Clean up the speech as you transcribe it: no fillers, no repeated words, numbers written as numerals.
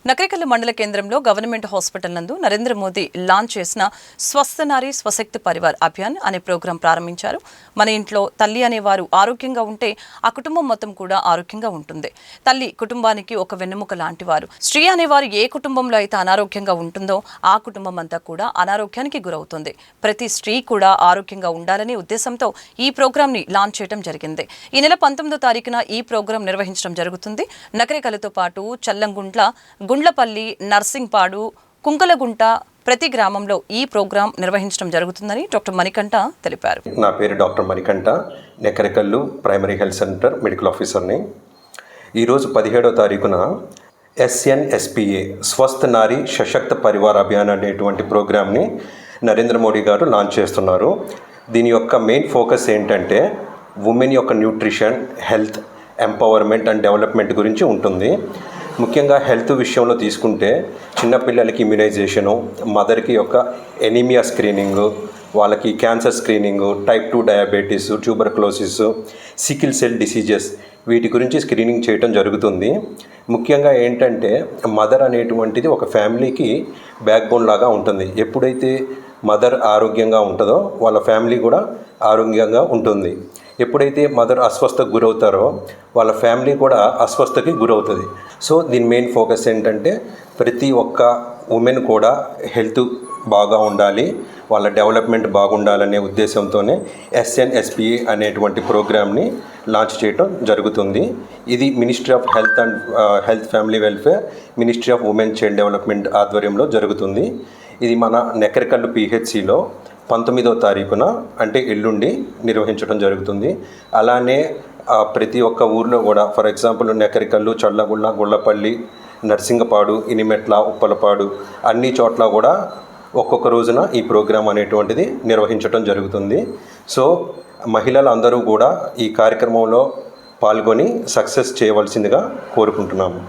నకరికల్ మండల కేంద్రంలో government hospital నందు నరేంద్ర మోదీ లాంచ్ చేసిన స్వస్థ నారీ స్వశక్తి పరివార్ అభియాన్ అనే ప్రోగ్రాం ప్రారంభించారు. మన ఇంట్లో తల్లి అనేవారు ఆరోగ్యంగా ఉంటే ఆ కుటుంబం మొత్తం కూడా ఆరోగ్యంగా ఉంటుంది. తల్లి కుటుంబానికి ఒక వెన్నెముక లాంటివారు. స్త్రీ అనేవారు ఏ కుటుంబంలో అయితే అనారోగ్యంగా ఉంటుందో ఆ కుటుంబం అంతా కూడా అనారోగ్యానికి గురవుతుంది. ప్రతి స్త్రీ కూడా ఆరోగ్యంగా ఉండాలనే ఉద్దేశంతో ఈ ప్రోగ్రాం ని లాంచ్ చేయడం జరిగింది. ఈ నెల 19వ తారీఖున ఈ ప్రోగ్రాం నిర్వహించడం జరుగుతుంది. నకరికలతో పాటు చల్లంగుంట్ల, గుండ్లపల్లి, నర్సింగ్పాడు, కుంకలగుంట ప్రతి గ్రామంలో ఈ ప్రోగ్రాం నిర్వహించడం జరుగుతుందని డాక్టర్ మణికంఠ తెలిపారు. నా పేరు doctor Manikanta, Nakarikallu primary health centre medical ఆఫీసర్ని. ఈరోజు 17వ తారీఖున SNSPA స్వస్థ నారీ సశక్త పరివార్ అభియాన్ అనేటువంటి ప్రోగ్రామ్ని నరేంద్ర మోడీ గారు లాంచ్ చేస్తున్నారు. దీని యొక్క మెయిన్ ఫోకస్ ఏంటంటే ఉమెన్ యొక్క nutrition, health, empowerment and development గురించి ఉంటుంది. ముఖ్యంగా హెల్త్ విషయంలో తీసుకుంటే చిన్నపిల్లలకి ఇమ్యునైజేషను, మదర్కి యొక్క ఎనీమియా స్క్రీనింగు, వాళ్ళకి cancer screening, type 2 diabetes, tuberculosis, sickle cell diseases వీటి గురించి స్క్రీనింగ్ చేయడం జరుగుతుంది. ముఖ్యంగా ఏంటంటే మదర్ అనేటువంటిది ఒక ఫ్యామిలీకి బ్యాక్ బోన్ లాగా ఉంటుంది. ఎప్పుడైతే మదర్ ఆరోగ్యంగా ఉంటుందో వాళ్ళ ఫ్యామిలీ కూడా ఆరోగ్యంగా ఉంటుంది. ఎప్పుడైతే మదర్ అస్వస్థకు గురవుతారో వాళ్ళ ఫ్యామిలీ కూడా అస్వస్థకి గురవుతుంది. సో దీని మెయిన్ ఫోకస్ ఏంటంటే ప్రతి ఒక్క ఉమెన్ కూడా హెల్త్ బాగా ఉండాలి, వాళ్ళ డెవలప్మెంట్ బాగుండాలనే ఉద్దేశంతోనే SNSPA అనేటువంటి ప్రోగ్రామ్ని లాంచ్ చేయడం జరుగుతుంది. ఇది ministry of health family welfare, ministry of women child development ఆధ్వర్యంలో జరుగుతుంది. ఇది మన నకరికల్లు PHCలో 19వ తారీఖున అంటే ఎల్లుండి నిర్వహించడం జరుగుతుంది. అలానే ప్రతి ఒక్క ఊర్లో కూడా, ఫర్ ఎగ్జాంపుల్ నకరికల్లు, చల్లగుళ్ళ, గుళ్ళపల్లి, నర్సింగపాడు, ఇనిమెట్ల, ఉప్పలపాడు అన్ని చోట్ల కూడా ఒక్కొక్క రోజున ఈ ప్రోగ్రాం అనేటువంటిది నిర్వహించడం జరుగుతుంది. సో మహిళలందరూ కూడా ఈ కార్యక్రమంలో పాల్గొని సక్సెస్ చేయవలసిందిగా కోరుకుంటున్నాము.